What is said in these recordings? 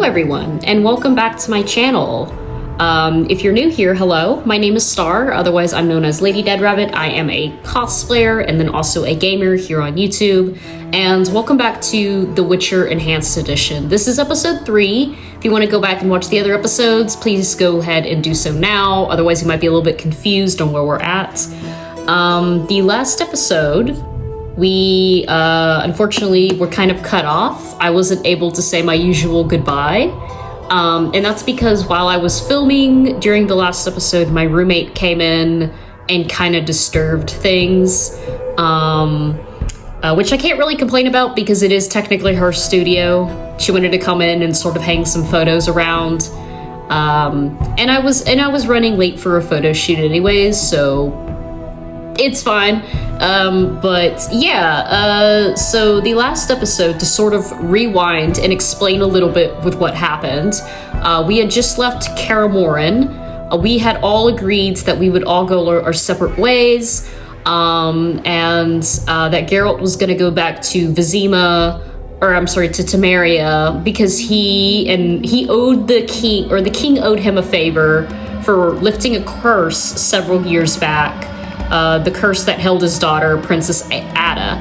everyone, and welcome back to my channel. If you're new here, hello, my name is Star, otherwise I'm known as Lady Dead Rabbit. I am a cosplayer and then also a gamer here on YouTube, and welcome back to The Witcher Enhanced Edition. This is episode 3. If you want to go back and watch the other episodes, please go ahead and do so now, otherwise you might be a little bit confused on where we're at. The last episode, we unfortunately were kind of cut off. I wasn't able to say my usual goodbye. And that's because while I was filming during the last episode, my roommate came in and kind of disturbed things, which I can't really complain about because it is technically her studio. She wanted to come in and sort of hang some photos around. And I was running late for a photo shoot anyways, so it's fine. But yeah, so the last episode, to sort of rewind and explain a little bit with what happened, we had just left Karamorin. We had all agreed that we would all go our separate ways, and that Geralt was going to go back to Vizima, or I'm sorry, to Temeria, because he owed the king, or the king owed him a favor for lifting a curse several years back. The curse that held his daughter, Princess Ada,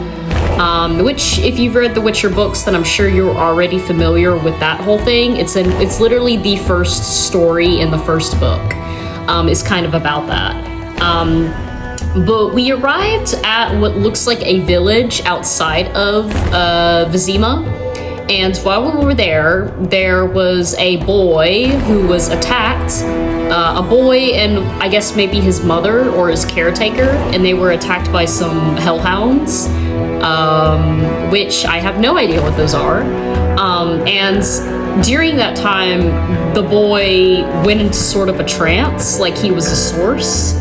which, if you've read the Witcher books, then I'm sure you're already familiar with that whole thing. It's literally the first story in the first book. Is kind of about that. But we arrived at what looks like a village outside of Vizima, and while we were there, there was a boy who was attacked. A boy and I guess maybe his mother or his caretaker, and they were attacked by some hellhounds, which I have no idea what those are. And during that time, the boy went into sort of a trance, like he was a source.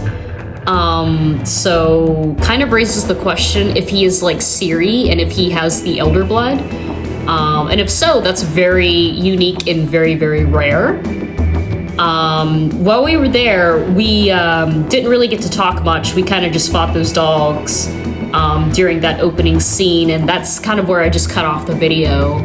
So kind of raises the question if he is like Ciri and if he has the Elder Blood. And if so, that's very unique and very, very rare. While we were there, we didn't really get to talk much. We kind of just fought those dogs during that opening scene, and that's kind of where I just cut off the video.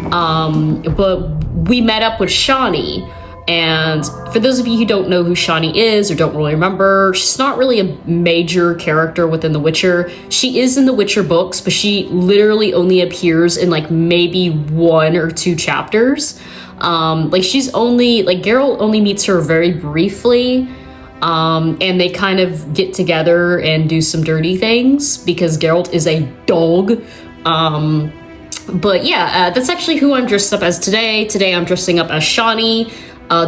But we met up with Shani, and for those of you who don't know who Shani is or don't really remember, she's not really a major character within The Witcher. She is in the Witcher books, but she literally only appears in like maybe 1 or 2 chapters. Like she's only, like Geralt only meets her very briefly, and they kind of get together and do some dirty things because Geralt is a dog. But yeah, that's actually who I'm dressed up as today. Today I'm dressing up as Shani.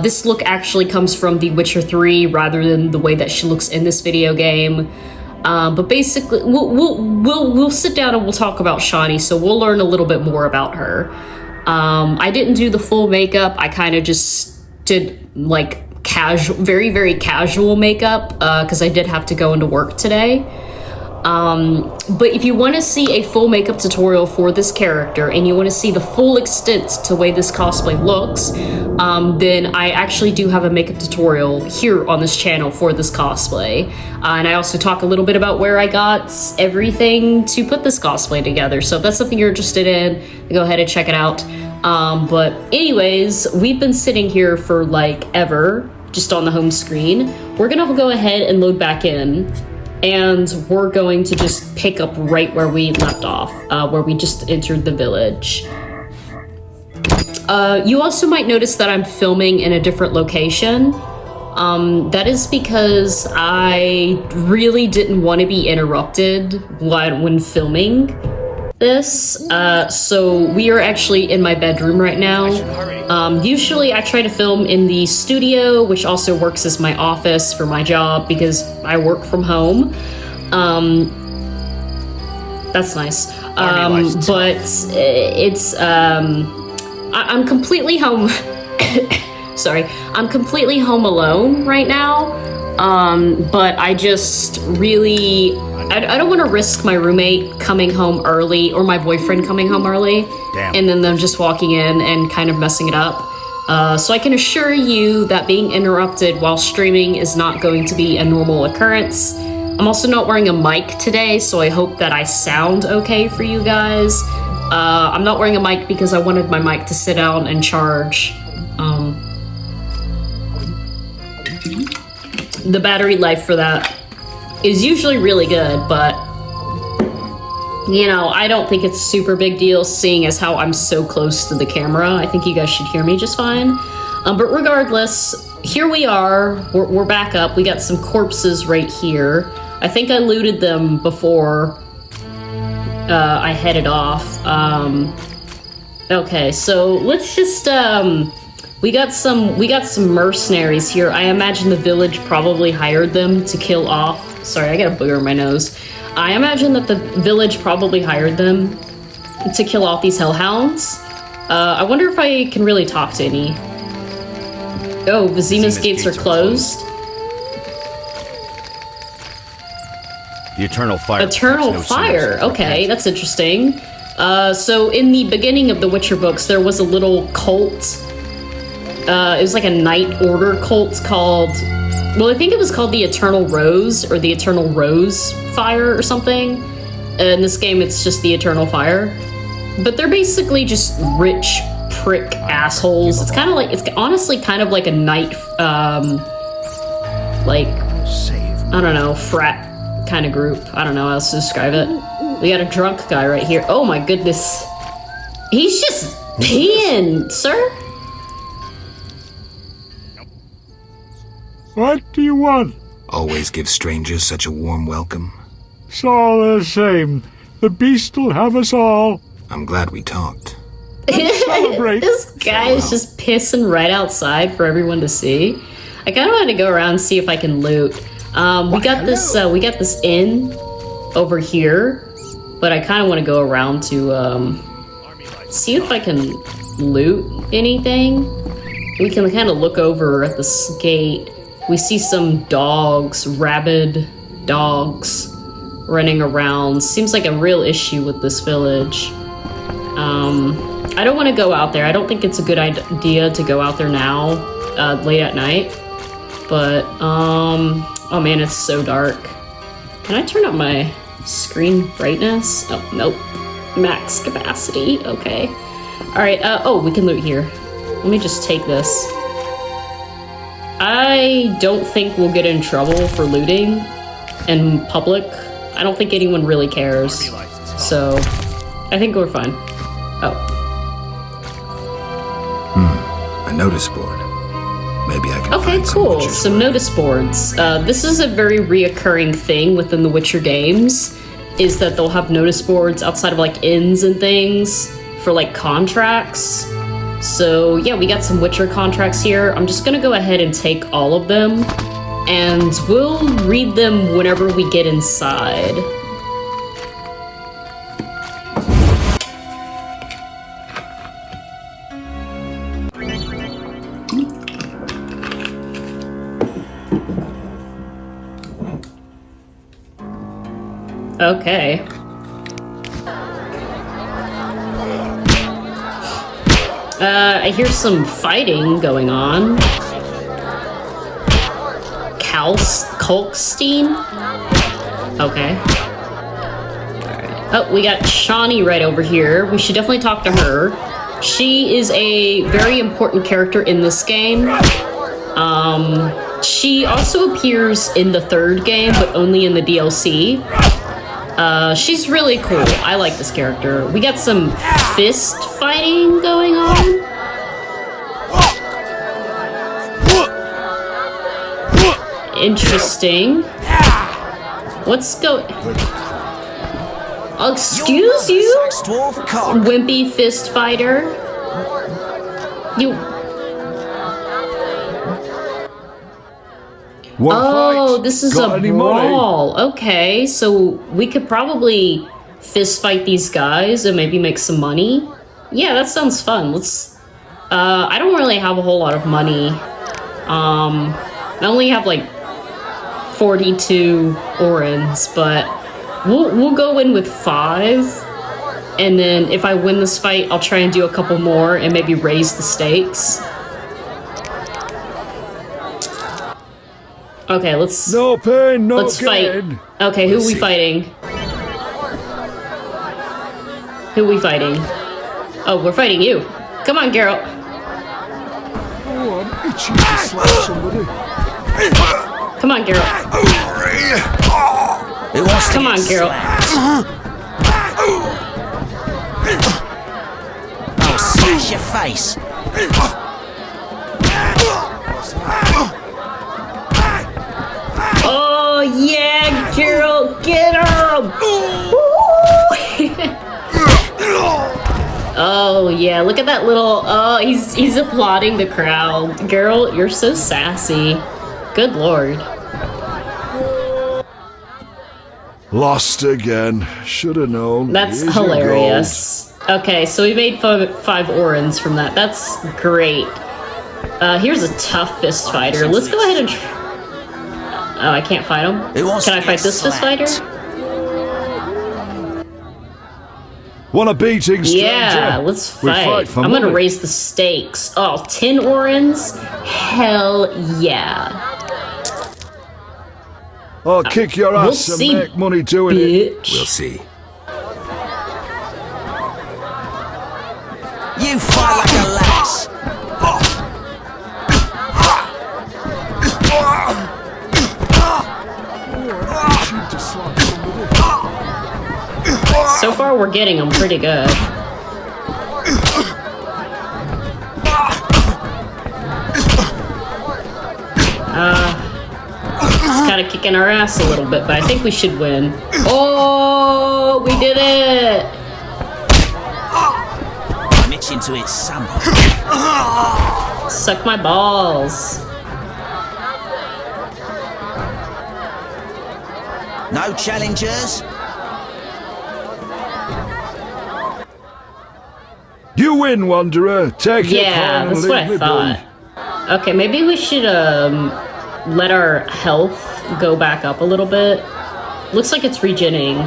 This look actually comes from The Witcher 3 rather than the way that she looks in this video game. But basically, we'll sit down and we'll talk about Shani, so we'll learn a little bit more about her. I didn't do the full makeup. I kind of just did like casual, very, very casual makeup, because I did have to go into work today. But if you want to see a full makeup tutorial for this character and you want to see the full extent to the way this cosplay looks, then I actually do have a makeup tutorial here on this channel for this cosplay. And I also talk a little bit about where I got everything to put this cosplay together. So if that's something you're interested in, go ahead and check it out. But anyways, we've been sitting here for like ever, just on the home screen. We're gonna go ahead and load back in. And we're going to just pick up right where we left off, where we just entered the village. You also might notice that I'm filming in a different location. That is because I really didn't want to be interrupted when filming this. So we are actually in my bedroom right now. Usually I try to film in the studio, which also works as my office for my job because I work from home. That's nice. But it's, I'm completely home. Sorry. I'm completely home alone right now. But I just really, I don't want to risk my roommate coming home early or my boyfriend coming home early. Damn. And then them just walking in and kind of messing it up. So I can assure you that being interrupted while streaming is not going to be a normal occurrence. I'm also not wearing a mic today, so I hope that I sound okay for you guys. I'm not wearing a mic because I wanted my mic to sit down and charge. The battery life for that is usually really good, but you know, I don't think it's a super big deal seeing as how I'm so close to the camera. I think you guys should hear me just fine. But regardless, here we are. We're back up. We got some corpses right here. I think I looted them before I headed off. Okay, so let's just we got some mercenaries here. I imagine the village probably hired them to kill off. Sorry, I got a booger in my nose. I imagine that the village probably hired them to kill off these hellhounds. I wonder if I can really talk to any. Oh, Vizima's gates are closed. The Eternal Fire. Eternal Fire. Okay, that's interesting. So in the beginning of the Witcher books, there was a little cult. It was like a Knight Order cult called... Well, I think it was called the Eternal Rose, or the Eternal Rose Fire, or something. In this game, it's just the Eternal Fire. But they're basically just rich prick assholes. It's kind of like... It's honestly kind of like a Knight... like... I don't know, frat kind of group. I don't know how else to describe it. We got a drunk guy right here. Oh my goodness. He's just peeing, sir. What do you want? Always give strangers such a warm welcome. It's all the same. The beast will have us all. I'm glad we talked. Celebrate. This guy is just pissing right outside for everyone to see. I kind of want to go around and see if I can loot. We got this inn over here, but I kind of want to go around to see if I can loot anything. We can kind of look over at this gate. We see some dogs, rabid dogs, running around. Seems like a real issue with this village. I don't want to go out there. I don't think it's a good idea to go out there now, late at night. But, oh man, it's so dark. Can I turn up my screen brightness? Oh, nope. Max capacity, okay. Alright, oh, we can loot here. Let me just take this. I don't think we'll get in trouble for looting in public. I don't think anyone really cares. So, I think we're fine. Oh. A notice board. Maybe I can Okay, find cool. Some Some notice boards. This is a very reoccurring thing within the Witcher games, is that they'll have notice boards outside of like inns and things for like contracts. So yeah, we got some Witcher contracts here. I'm just gonna go ahead and take all of them, and we'll read them whenever we get inside. Okay. I hear some fighting going on. Kalkstein? Okay. Alright. Oh, we got Shawnee right over here. We should definitely talk to her. She is a very important character in this game. She also appears in the third game, but only in the DLC. She's really cool. I like this character. We got some fist fighting going on. Interesting. What's going... Excuse you? Wimpy fist fighter? You... Oh, this is a brawl. Okay, so we could probably fist fight these guys and maybe make some money. Yeah, that sounds fun. Let's... I don't really have a whole lot of money. I only have like 42 orens, but we'll go in with 5. And then if I win this fight, I'll try and do a couple more and maybe raise the stakes. Okay, let's No pain, no let's gain. fight. Okay, who We'll are we see. fighting? Who are we fighting? Oh, we're fighting you. Come on, Geralt. Oh, I'm itching to slap somebody. Come on, Geralt. Who wants to Come get on, Geralt. slapped? I'll smash your face. Oh yeah, Geralt, get him! Oh yeah, look at that little. Oh, he's applauding the crowd. Geralt, you're so sassy. Good lord. Lost again. Should have known. That's Here's your hilarious. Okay, so we made five orans from that. That's great. Here's a tough fist fighter. Let's go ahead and. Oh, I can't fight him. Who wants Can to I fight get this fist fighter? slapped? gold. Want a beating, stranger? Yeah, let's We fight. for I'm gonna money. raise the stakes. Oh, 10 orans? Hell yeah. I'll kick your we'll ass and see, make money doing it. Bitch. We'll see. You fight like a lass. Itching to slap somebody. So far, we're getting them pretty good. It's kind of kicking our ass a little bit, but I think we should win. Oh, we did it! I'm itching to hit someone. Suck my balls. No challengers? You win, Wanderer. Take your Yeah, coin and that's what leave I me be. thought. Okay, maybe we should let our health go back up a little bit. Looks like it's regenning.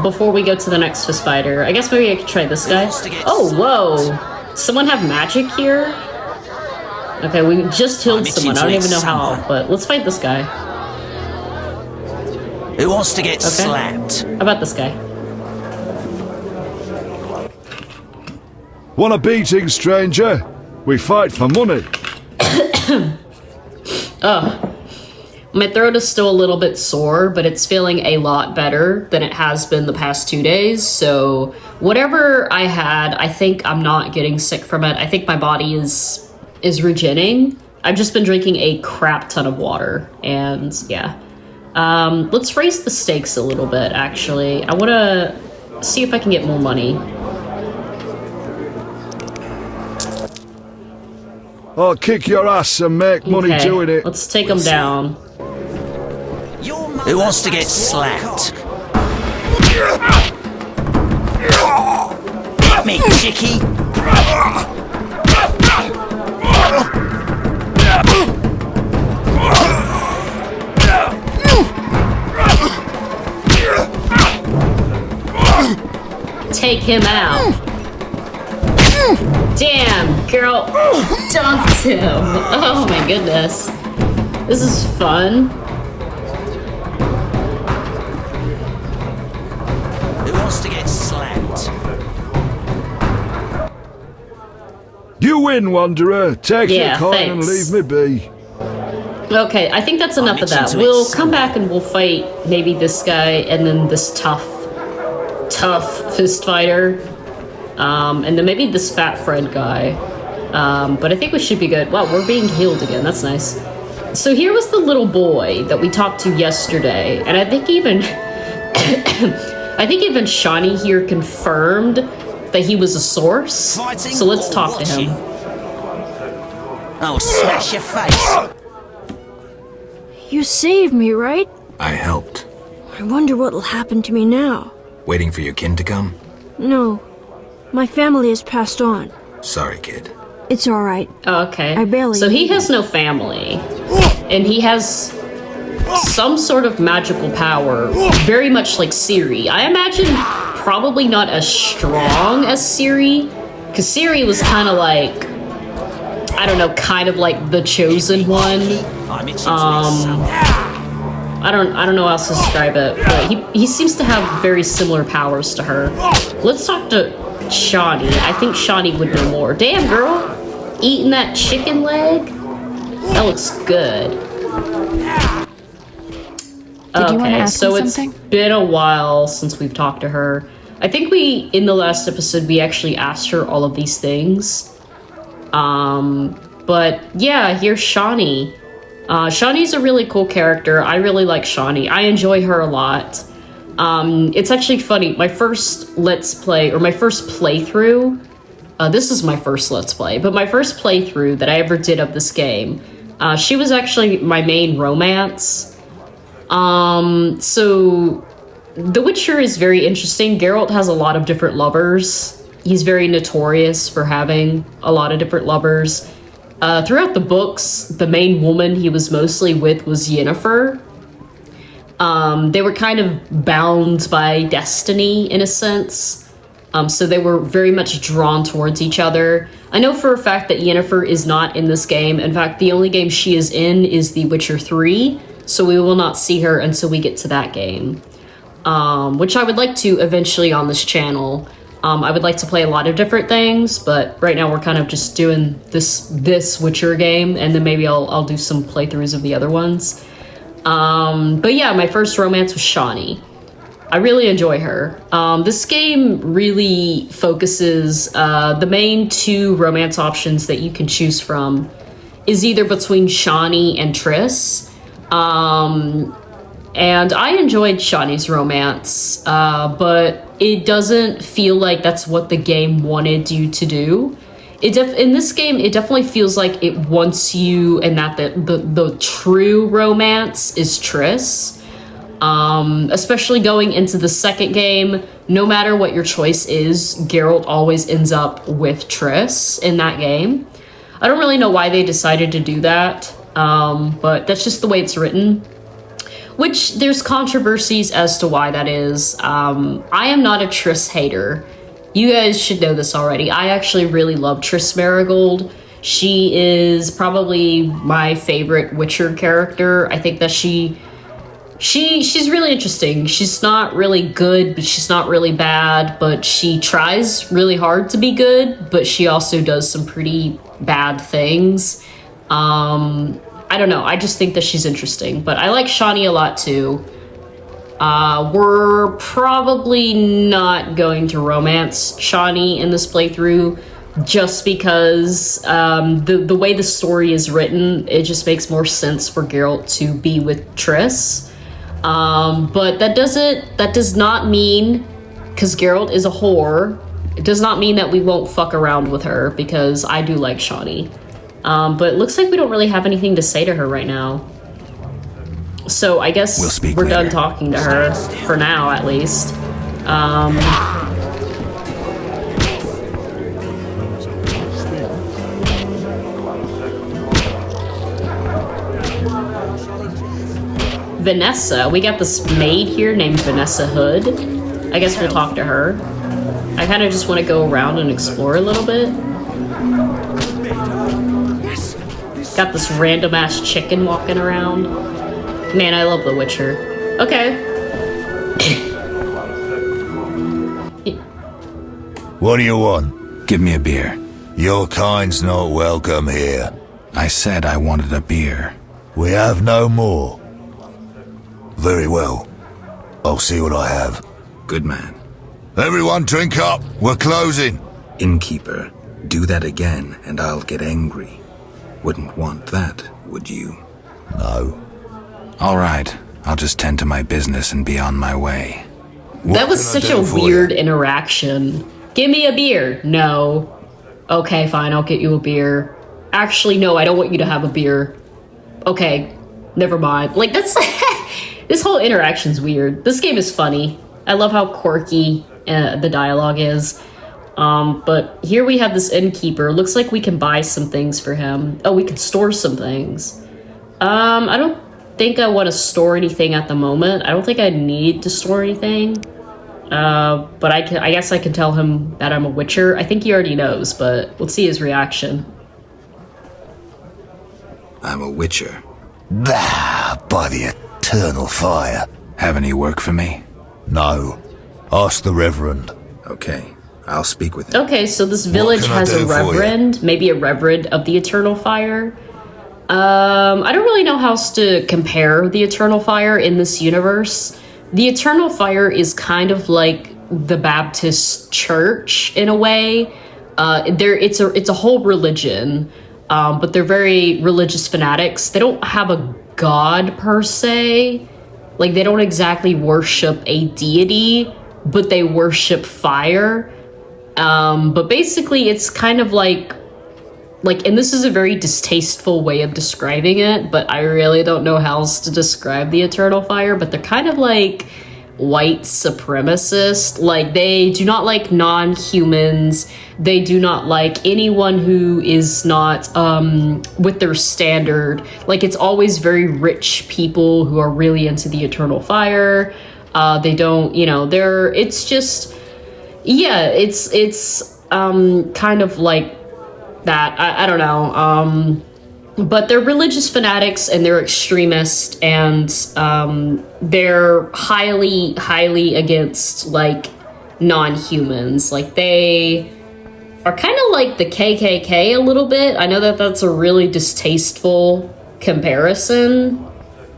Before we go to the next fist fighter. I guess maybe I could try this guy. Oh, whoa. Someone have magic here? Okay, we just healed someone. I don't even know how, but let's fight this guy. Who wants to get Okay. slapped? How about this guy? Want a beating, stranger? We fight for money. My throat is still a little bit sore, but it's feeling a lot better than it has been the past 2 days. So whatever I had, I think I'm not getting sick from it. I think my body is regenerating. I've just been drinking a crap ton of water, and yeah. Let's raise the stakes a little bit, actually. I want to see if I can get more money. I'll kick your ass and make money Okay, doing it. let's take them down. Who wants to get slapped? Hit me, chickie! Take him out. Damn, girl, dunked him. Oh my goodness. This is fun. Who wants to get slapped? You win, Wanderer. Take your Yeah, coin and thanks. leave me be. Okay, I think that's enough of that. itching to We'll eat come back and we'll fight maybe this guy and then this tough fist fighter. And then maybe this fat Fred guy. But I think we should be good. Wow, we're being healed again. That's nice. So here was the little boy that we talked to yesterday. And I think even Shawnee here confirmed that he was a source. Fighting So let's or talk to him. watching? I'll smash your face. You saved me, right? I helped. I wonder what'll happen to me now. Waiting for your kin to come? No. My family has passed on. Sorry, kid. It's alright. Oh, okay. I barely So he knew. has no family. And he has some sort of magical power, very much like Ciri. I imagine probably not as strong as Ciri, because Ciri was kind of like, I don't know, kind of like the chosen one. I'm itching to eat some. I don't know how else to describe it, but he seems to have very similar powers to her. Let's talk to Shawnee. I think Shawnee would know more. Damn, girl, eating that chicken leg? That looks good. Did you want to ask me something? It's been a while since we've talked to her. I think in the last episode, we actually asked her all of these things. But yeah, here's Shawnee. Shawnee's a really cool character. I really like Shawnee. I enjoy her a lot. It's actually funny. My first Let's Play, or my first playthrough, this is my first Let's Play, but my first playthrough that I ever did of this game, she was actually my main romance. So The Witcher is very interesting. Geralt has a lot of different lovers. He's very notorious for having a lot of different lovers. Throughout the books, the main woman he was mostly with was Yennefer. They were kind of bound by destiny, in a sense. So they were very much drawn towards each other. I know for a fact that Yennefer is not in this game. In fact, the only game she is in is The Witcher 3, so we will not see her until we get to that game. Which I would like to eventually on this channel. I would like to play a lot of different things, but right now we're kind of just doing this Witcher game, and then maybe I'll do some playthroughs of the other ones. But yeah, my first romance was Shawnee. I really enjoy her. This game really focuses, the main two romance options that you can choose from is either between Shawnee and Triss. And I enjoyed Shawnee's romance, but it doesn't feel like that's what the game wanted you to do. In this game, it definitely feels like it wants you, and that the true romance is Triss. Especially going into the second game, no matter what your choice is, Geralt always ends up with Triss in that game. I don't really know why they decided to do that, but that's just the way it's written. Which, there's controversies as to why that is. I am not a Triss hater. You guys should know this already. I actually really love Triss Marigold. She is probably my favorite Witcher character. I think that she's really interesting. She's not really good, but she's not really bad. But she tries really hard to be good, but she also does some pretty bad things. I don't know. I just think that she's interesting. But I like Shawnee a lot too. We're probably not going to romance Shawnee in this playthrough just because the way the story is written, it just makes more sense for Geralt to be with Triss. But that does not mean, because Geralt is a whore, it does not mean that we won't fuck around with her, because I do like Shawnee. But it looks like we don't really have anything to say to her right now. So I guess we're done talking to her, for now at least. Vanessa, we got this maid here named Vanessa Hood. I guess we'll talk to her. I kind of just want to go around and explore a little bit. Got this random ass chicken walking around. Man, I love The Witcher. Okay. What do you want? Give me a beer. Your kind's not welcome here. I said I wanted a beer. We have no more. Very well. I'll see what I have. Good man. Everyone drink up. We're closing. Innkeeper, do that again and I'll get angry. Wouldn't want that, would you? No. All right. I'll just tend to my business and be on my way. That was such a weird interaction. Give me a beer. No. Okay, fine, I'll get you a beer. Actually, no, I don't want you to have a beer. Okay, never mind. Like, that's... This whole interaction's weird. This game is funny. I love how quirky the dialogue is. But here we have this innkeeper. Looks like we can buy some things for him. Oh, we can store some things. I don't think I want to store anything at the moment. I don't think I need to store anything. But I guess I can tell him that I'm a Witcher. I think he already knows, but let's see his reaction. I'm a witcher. Ah, by the eternal fire. Have any work for me? No. Ask the Reverend. Okay, I'll speak with him. Okay, so this village can I has a do for you? reverend, maybe a reverend of the Eternal Fire. I don't really know how else to compare the Eternal Fire in this universe. The Eternal Fire is kind of like the Baptist Church in a way. It's a whole religion, but they're very religious fanatics. They don't have a god per se. Like, they don't exactly worship a deity, but they worship fire. But basically, it's kind of like, and this is a very distasteful way of describing it, but I really don't know how else to describe the Eternal Fire, but they're kind of like white supremacist. Like, they do not like non-humans. They do not like anyone who is not with their standard. Like, it's always very rich people who are really into the Eternal Fire. They don't, it's just, yeah, it's kind of like that. I don't know. But they're religious fanatics and they're extremists, and they're highly against, like, non-humans. Like, they are kind of like the KKK a little bit. I know that that's a really distasteful comparison.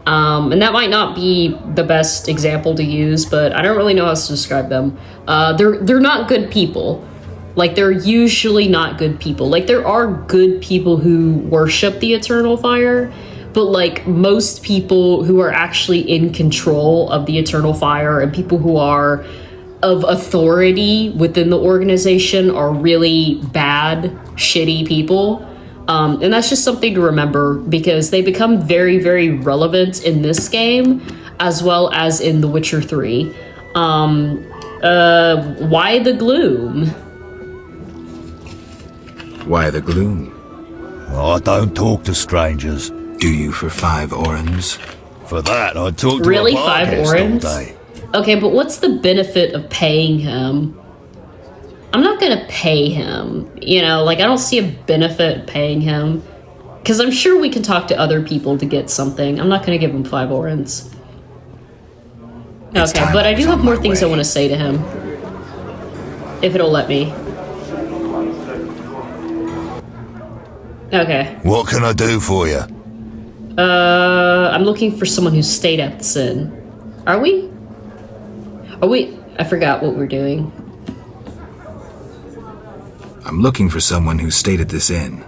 And that might not be the best example to use, but I don't really know how to describe them. They're not good people. Like, they're usually not good people. Like, there are good people who worship the Eternal Fire, but, like, most people who are actually in control of the Eternal Fire and people who are of authority within the organization are really bad, shitty people. And that's just something to remember, because they become very, very relevant in this game, as well as in The Witcher 3. Why the gloom? Why the gloom? I don't talk to strangers. Do you for 5 orens? For that, I'd talk to Really? a bar 5 guest all orens? day. Okay, but what's the benefit of paying him? I'm not gonna pay him. I don't see a benefit paying him. Because I'm sure we can talk to other people to get something. I'm not gonna give him 5 orens. Okay, but I do have more things I want to say to him. If it'll let me. Okay. What can I do for you? I'm looking for someone who stayed at this inn. Are we? I forgot what we're doing. I'm looking for someone who stayed at this inn.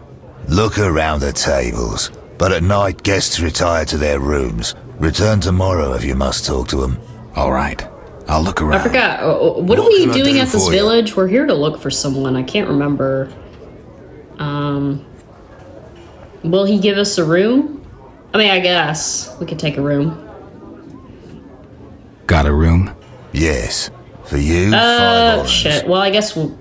Look around the tables. But at night, guests retire to their rooms. Return tomorrow if you must talk to them. All right. I'll look around. I forgot. What are we doing at this village? We're here to look for someone. I can't remember. Will he give us a room? I mean, I guess we could take a room. Got a room? Yes. For you, 5 orens. Shit. Well, I guess we'll...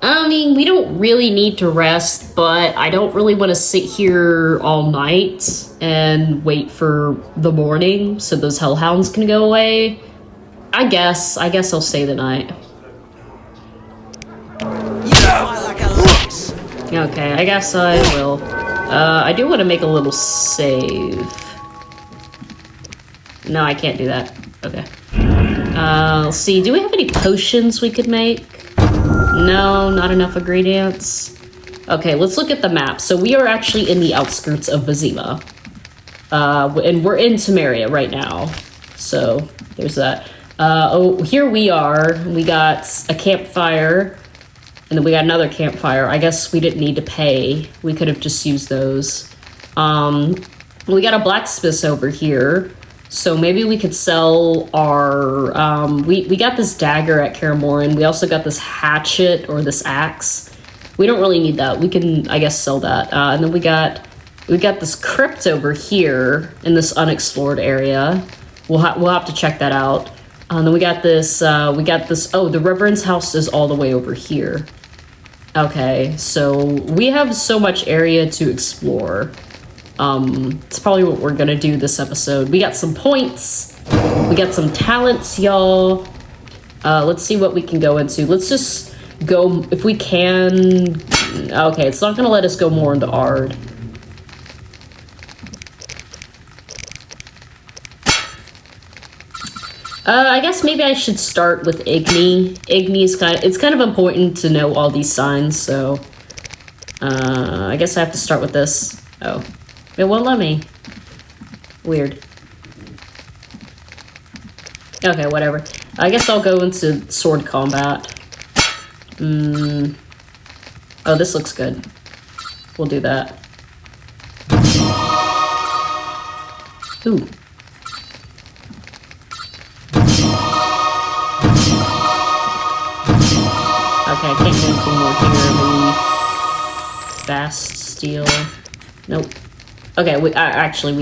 I mean, we don't really need to rest, but I don't really want to sit here all night and wait for the morning so those hellhounds can go away. I guess I'll stay the night. Okay, I guess I will. I do want to make a little save. No, I can't do that. Okay. Let's see. Do we have any potions we could make? No, not enough ingredients. Okay, let's look at the map. So we are actually in the outskirts of Vizima. And we're in Temeria right now. So there's that. Here we are. We got a campfire. And then we got another campfire. I guess we didn't need to pay. We could have just used those. We got a blacksmith over here. So maybe we could sell our... we got this dagger at Karamorin. We also got this hatchet or this axe. We don't really need that. We can, I guess, sell that. And then we got this crypt over here in this unexplored area. We'll have to check that out. And then we got this, oh, the Reverend's house is all the way over here. Okay, so we have so much area to explore. It's probably what we're gonna do this episode. We got some points. We got some talents, y'all. Let's see what we can go into. Let's just go, if we can... Okay, it's not gonna let us go more into Ard. I guess maybe I should start with Igni. Igni's it's kind of important to know all these signs, so I guess I have to start with this. Oh, it won't let me. Weird. Okay, whatever. I guess I'll go into sword combat. Oh, this looks good. We'll do that. Ooh. Okay, I can't do anything more here. Maybe fast steel. Nope. Okay, we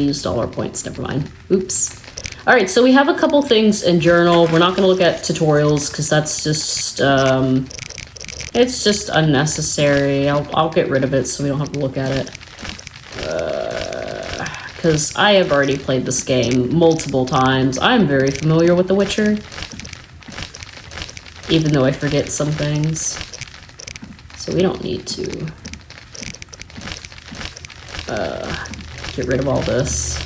used all our points. Never mind. Oops. All right, so we have a couple things in journal. We're not going to look at tutorials because that's just it's just unnecessary. I'll get rid of it so we don't have to look at it. Because I have already played this game multiple times. I'm very familiar with The Witcher, even though I forget some things. So we don't need to get rid of all this.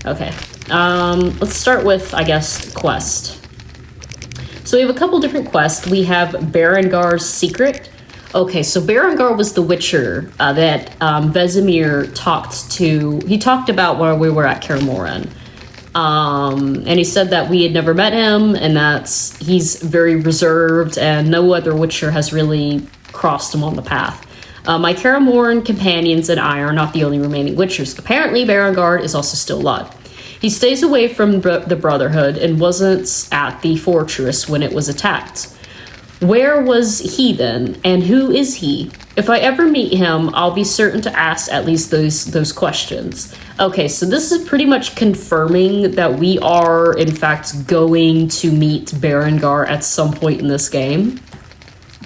Okay. Let's start with, I guess, quest. So we have a couple different quests. We have Berengar's Secret. Okay, so Berengar was the Witcher that Vesemir talked to. He talked about while we were at Kaer Morhen. And he said that we had never met him, and that he's very reserved, and no other Witcher has really crossed him on the path. My Kaer Morhen companions and I are not the only remaining Witchers. Apparently, Berengar is also still alive. He stays away from the Brotherhood and wasn't at the fortress when it was attacked. Where was he then, and who is he? If I ever meet him, I'll be certain to ask at least those questions. Okay, so this is pretty much confirming that we are, in fact, going to meet Berengar at some point in this game.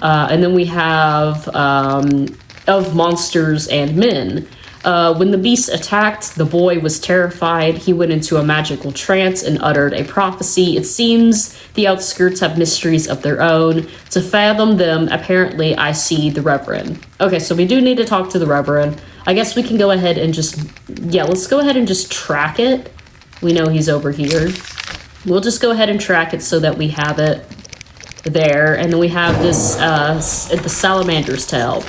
And then we have of monsters and men. When the beast attacked, the boy was terrified. He went into a magical trance and uttered a prophecy. It seems the outskirts have mysteries of their own. To fathom them, apparently I see the Reverend. Okay, so we do need to talk to the Reverend. I guess we can go ahead and just... Yeah, let's go ahead and just track it. We know he's over here. We'll just go ahead and track it so that we have it there. And then we have this, the Salamander's Tale.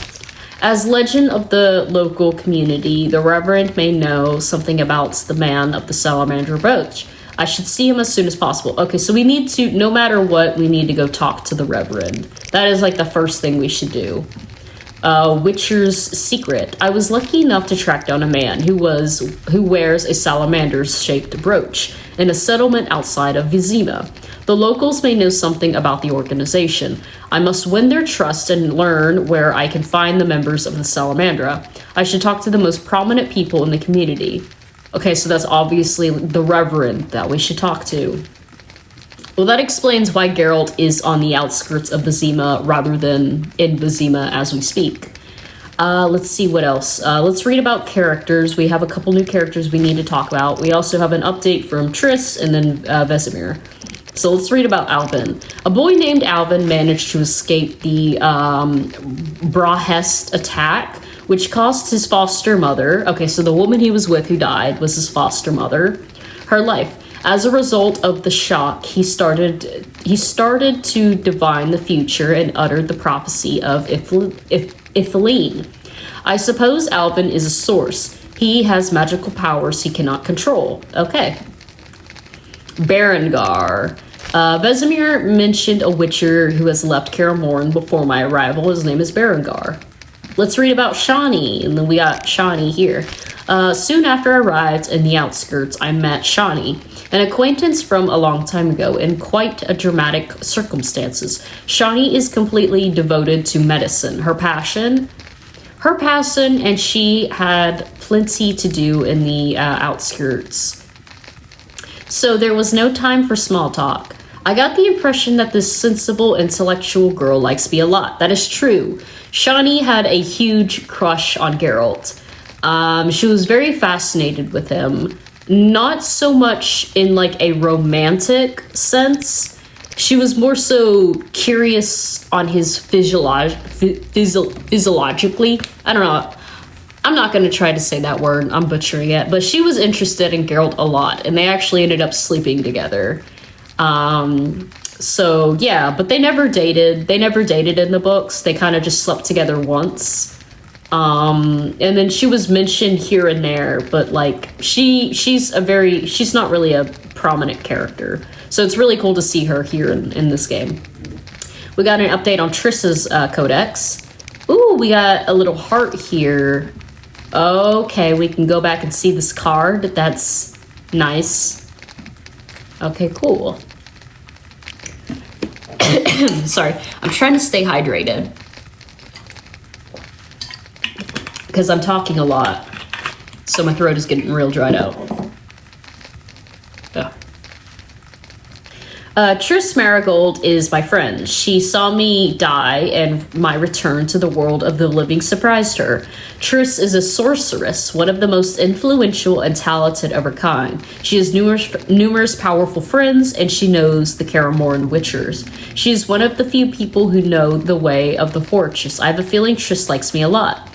As legend of the local community, the Reverend may know something about the man of the salamander brooch. I should see him as soon as possible. Okay, so we need to, no matter what, we need to go talk to the Reverend. That is like the first thing we should do. Witcher's Secret. I was lucky enough to track down a man who wears a salamander's-shaped brooch in a settlement outside of Vizima. The locals may know something about the organization. I must win their trust and learn where I can find the members of the Salamandra. I should talk to the most prominent people in the community. Okay, so that's obviously the Reverend that we should talk to. Well, that explains why Geralt is on the outskirts of Vizima rather than in Vizima as we speak. Let's see what else. Let's read about characters. We have a couple new characters we need to talk about. We also have an update from Triss and then Vesemir. So let's read about Alvin. A boy named Alvin managed to escape the Brahest attack, which cost his foster mother, okay, so the woman he was with who died was his foster mother, her life. As a result of the shock, he started to divine the future and uttered the prophecy of Itheline. I suppose Alvin is a source. He has magical powers he cannot control. Okay. Berengar. Vesemir mentioned a witcher who has left Kaer Morhen before my arrival. His name is Berengar. Let's read about Shani, and then we got Shani here. Soon after I arrived in the outskirts, I met Shani, an acquaintance from a long time ago in quite a dramatic circumstances. Shani is completely devoted to medicine. Her passion, and she had plenty to do in the outskirts. So there was no time for small talk. I got the impression that this sensible, intellectual girl likes me a lot. That is true. Shani had a huge crush on Geralt. She was very fascinated with him. Not so much in like a romantic sense. She was more so curious on his physiologically. I don't know. I'm not going to try to say that word. I'm butchering it. But she was interested in Geralt a lot. And they actually ended up sleeping together. So yeah, but they never dated. They never dated in the books. They kind of just slept together once. And then she was mentioned here and there, but like she's not really a prominent character. So it's really cool to see her here in this game. We got an update on Triss's codex. Ooh, we got a little heart here. Okay, we can go back and see this card. That's nice. Okay, cool. Sorry, I'm trying to stay hydrated because I'm talking a lot, so my throat is getting real dried out. Yeah. Triss Marigold is my friend. She saw me die, and my return to the world of the living surprised her. Triss is a sorceress, one of the most influential and talented of her kind. She has numerous powerful friends, and she knows the Karamoran Witchers. She is one of the few people who know the way of the fortress. I have a feeling Triss likes me a lot.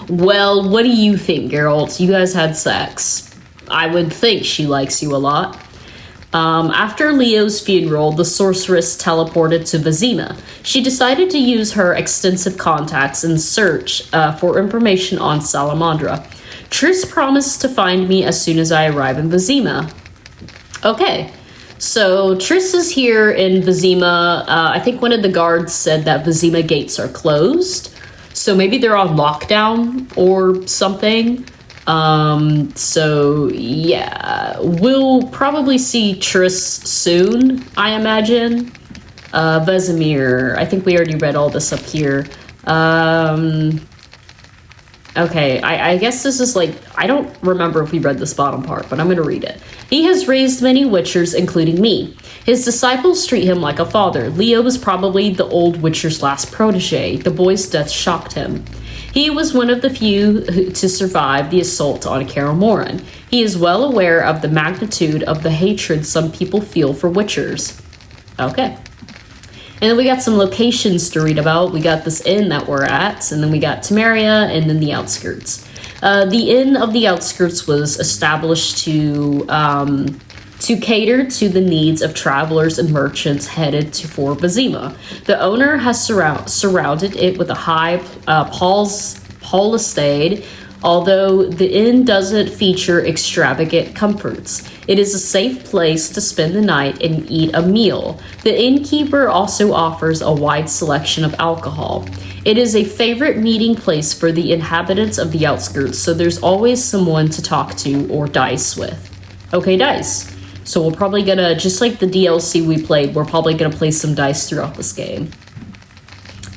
Well, what do you think, Geralt? You guys had sex. I would think she likes you a lot. After Leo's funeral, the sorceress teleported to Vizima. She decided to use her extensive contacts in search for information on Salamandra. Triss promised to find me as soon as I arrive in Vizima. Okay, so Triss is here in Vizima. I think one of the guards said that Vizima gates are closed, so maybe they're on lockdown or something. So yeah, we'll probably see Triss soon, I imagine. Vesemir, I think we already read all this up here. Okay, I guess this is like, I don't remember if we read this bottom part, but I'm gonna read it. He has raised many witchers, including me. His disciples treat him like a father. Leo was probably the old witcher's last protege. The boy's death shocked him. He was one of the few to survive the assault on Karamoran. He is well aware of the magnitude of the hatred some people feel for witchers. Okay. And then we got some locations to read about. We got this inn that we're at, and then we got Temeria, and then the outskirts. The inn of the outskirts was established to cater to the needs of travelers and merchants headed for Vizima. The owner has surrounded it with a high palisade, although the inn doesn't feature extravagant comforts. It is a safe place to spend the night and eat a meal. The innkeeper also offers a wide selection of alcohol. It is a favorite meeting place for the inhabitants of the outskirts, so there's always someone to talk to or dice with. Okay, dice. So we're probably gonna, just like the DLC we played, we're probably gonna play some dice throughout this game.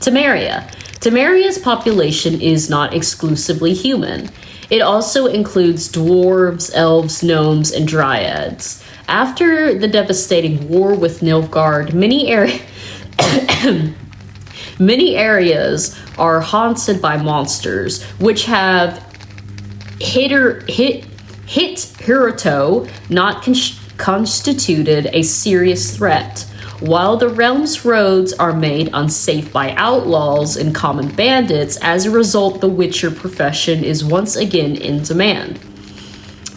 Temeria. Temeria's population is not exclusively human. It also includes dwarves, elves, gnomes, and dryads. After the devastating war with Nilfgaard, many areas are haunted by monsters, which have hitherto not constituted a serious threat. While the realm's roads are made unsafe by outlaws and common bandits, as a result, the Witcher profession is once again in demand.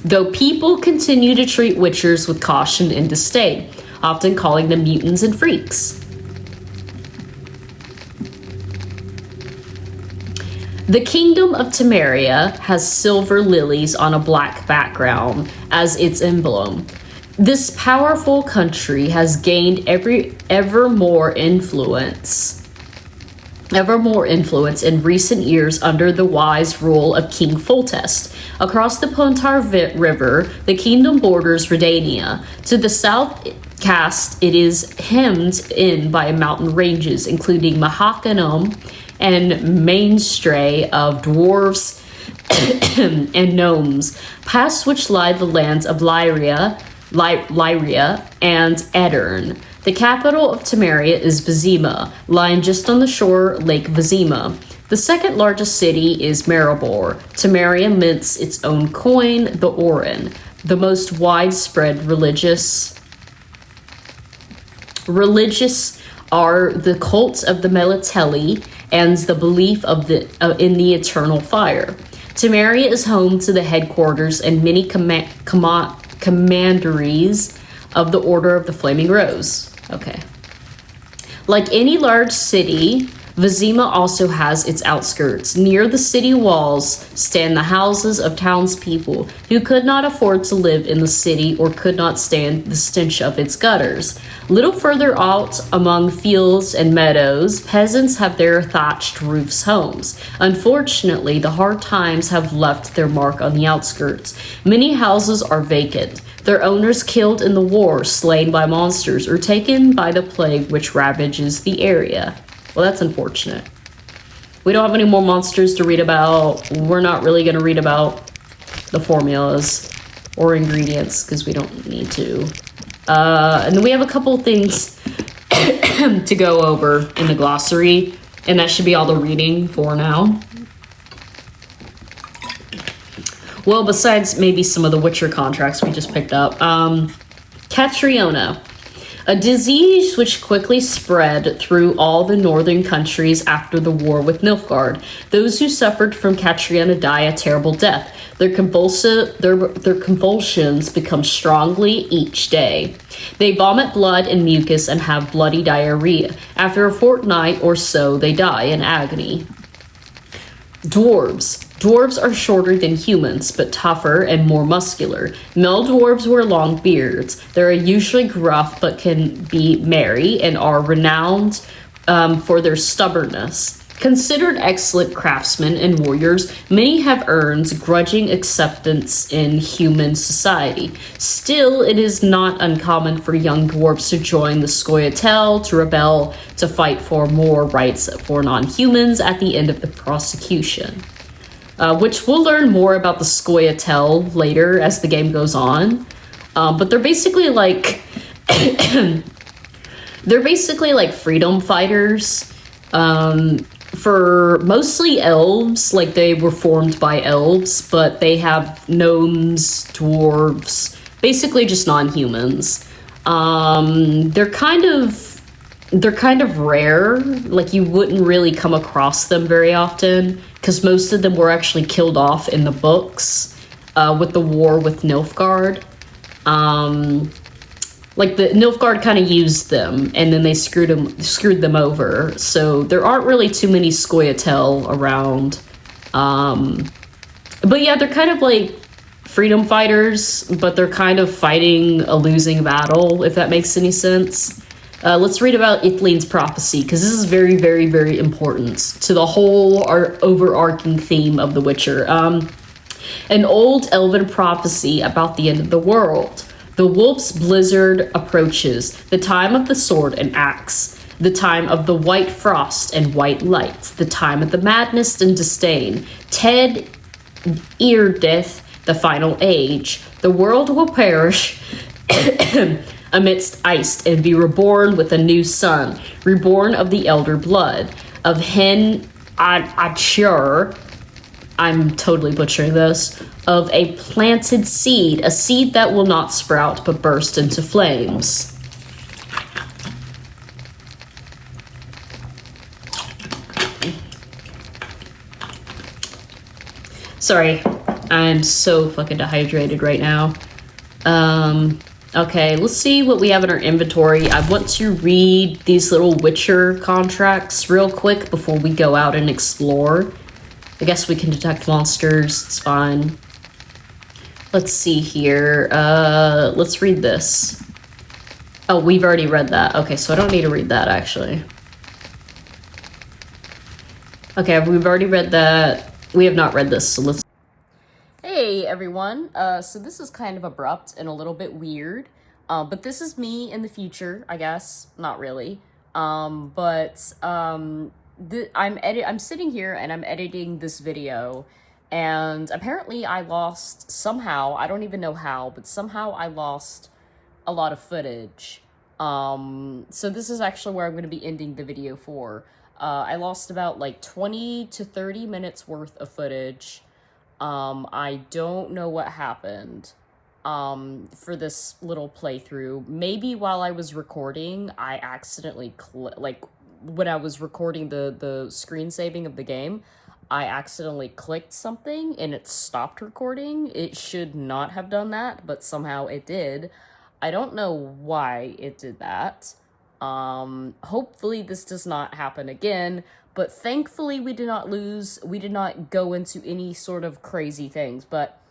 Though people continue to treat Witchers with caution and disdain, often calling them mutants and freaks. The Kingdom of Temeria has silver lilies on a black background as its emblem. This powerful country has gained ever more influence in recent years under the wise rule of King Foltest. Across the Pontar River, the kingdom borders Redania. To the south it is hemmed in by mountain ranges, including Mahakanom and mainstay of dwarves and gnomes, past which lie the lands of Lyria and Edirn. The capital of Temeria is Vizima, lying just on the shore Lake Vizima. The second largest city is Maribor. Temeria mints its own coin, the Orin. The most widespread religious are the cults of the Melitelli and the belief in the eternal fire. Temeria is home to the headquarters and many commanderies of the Order of the Flaming Rose. Okay. Like any large city, Vizima also has its outskirts. Near the city walls stand the houses of townspeople who could not afford to live in the city or could not stand the stench of its gutters. Little further out, among fields and meadows, peasants have their thatched roofs homes. Unfortunately, the hard times have left their mark on the outskirts. Many houses are vacant, their owners killed in the war, slain by monsters, or taken by the plague which ravages the area. Well, that's unfortunate. We don't have any more monsters to read about. We're not really going to read about the formulas or ingredients because we don't need to. And then we have a couple things to go over in the glossary, and that should be all the reading for now. Well, besides maybe some of the Witcher contracts we just picked up. Catriona. A disease which quickly spread through all the northern countries after the war with Nilfgaard. Those who suffered from Catriona die a terrible death. Their convulsions become strongly each day. They vomit blood and mucus and have bloody diarrhea. After a fortnight or so, they die in agony. Dwarves. Dwarves are shorter than humans, but tougher and more muscular. Male dwarves wear long beards. They are usually gruff, but can be merry and are renowned for their stubbornness. Considered excellent craftsmen and warriors, many have earned grudging acceptance in human society. Still, it is not uncommon for young dwarves to join the Scoia'tael, to rebel, to fight for more rights for non-humans at the end of the prosecution. Which we'll learn more about the Scoia'tael later as the game goes on. But they're basically like freedom fighters. For mostly elves, like they were formed by elves, but they have gnomes, dwarves, basically just non-humans. They're kind of rare. Like you wouldn't really come across them very often because most of them were actually killed off in the books with the war with Nilfgaard. Like the Nilfgaard kind of used them, and then they screwed them over. So there aren't really too many Scoia'tael around. But yeah, they're kind of like freedom fighters, but they're kind of fighting a losing battle, if that makes any sense. Let's read about Ithleen's prophecy, because this is very, very, very important to the whole overarching theme of The Witcher. An old elven prophecy about the end of the world. The wolf's blizzard approaches, the time of the sword and axe, the time of the white frost and white light, the time of the madness and disdain. Ted Eardeth, the final age. The world will perish amidst ice and be reborn with a new sun, reborn of the elder blood, of Hen Achur, I'm totally butchering this, of a planted seed, a seed that will not sprout but burst into flames. Sorry, I'm so fucking dehydrated right now. Okay, let's see what we have in our inventory. I want to read these little Witcher contracts real quick before we go out and explore. I guess we can detect monsters, it's fine. Let's see here. Let's read this. Oh, we've already read that. Okay, so I don't need to read that, actually. Okay, we've already read that. We have not read this, so let's... Hey, everyone. So this is kind of abrupt and a little bit weird. But this is me in the future, I guess. Not really. I'm sitting here and I'm editing this video, and apparently I lost somehow, I don't even know how, but somehow I lost a lot of footage. So this is actually where I'm going to be ending the video for. I lost about like 20 to 30 minutes worth of footage. I don't know what happened for this little playthrough. Maybe while I was recording, I accidentally when I was recording the screen saving of the game, I accidentally clicked something and it stopped recording. It should not have done that, but somehow it did. I don't know why it did that. Hopefully this does not happen again, but thankfully we did not go into any sort of crazy things, but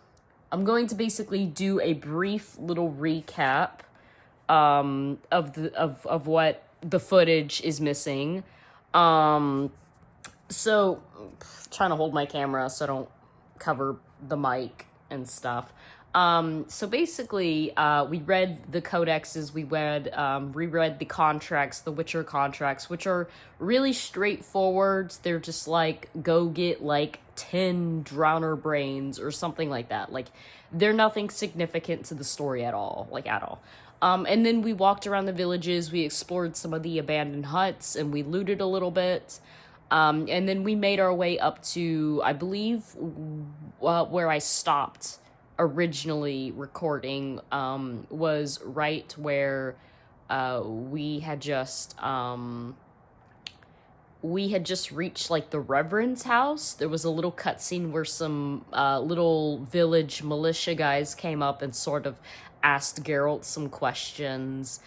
I'm going to basically do a brief little recap of what the footage is missing. So trying to hold my camera so I don't cover the mic and stuff. So basically, we read the codexes, we reread the contracts, the Witcher contracts, which are really straightforward. They're just like, go get like 10 drowner brains or something like that. Like, they're nothing significant to the story at all, like at all. And then we walked around the villages, we explored some of the abandoned huts, and we looted a little bit. And then we made our way up to, I believe, where I stopped originally recording, was right where we had just reached like the Reverend's house. There was a little cutscene where some little village militia guys came up and sort of asked Geralt some questions.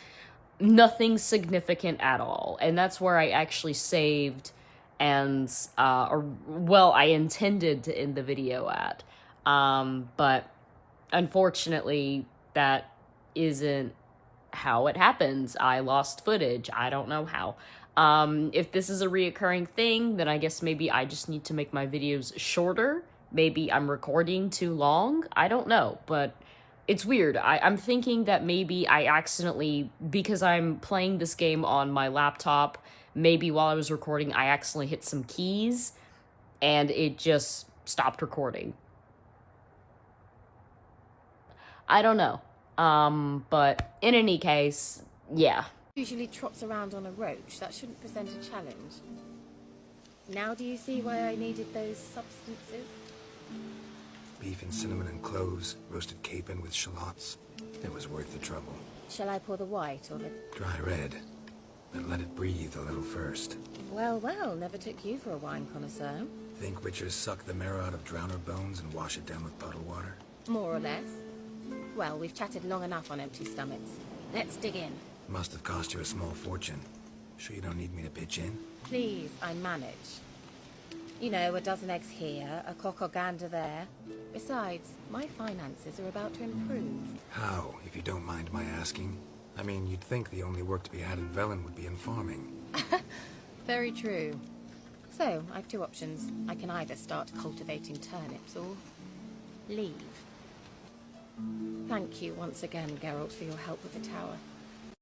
Nothing significant at all. And that's where I actually saved and, I intended to end the video at. But unfortunately, that isn't how it happens. I lost footage. I don't know how. If this is a reoccurring thing, then I guess maybe I just need to make my videos shorter. Maybe I'm recording too long. I don't know, but it's weird. I'm thinking that maybe I accidentally, because I'm playing this game on my laptop, maybe while I was recording, I accidentally hit some keys and it just stopped recording. I don't know. But in any case, yeah. Usually trots around on a roach. That shouldn't present a challenge. Now do you see why I needed those substances? Beef and cinnamon and cloves, roasted capon with shallots. It was worth the trouble. Shall I pour the white or the... Dry red, but let it breathe a little first. Well, never took you for a wine connoisseur. Think witchers suck the marrow out of drowner bones and wash it down with puddle water? More or less. Well, we've chatted long enough on empty stomachs. Let's dig in. Must have cost you a small fortune. Sure you don't need me to pitch in? Please, I manage. You know, a dozen eggs here, a cock or gander there. Besides, my finances are about to improve. How, if you don't mind my asking? I mean, you'd think the only work to be had in Velen would be in farming. Very true. So, I've two options. I can either start cultivating turnips or leave. Thank you once again, Geralt, for your help with the tower.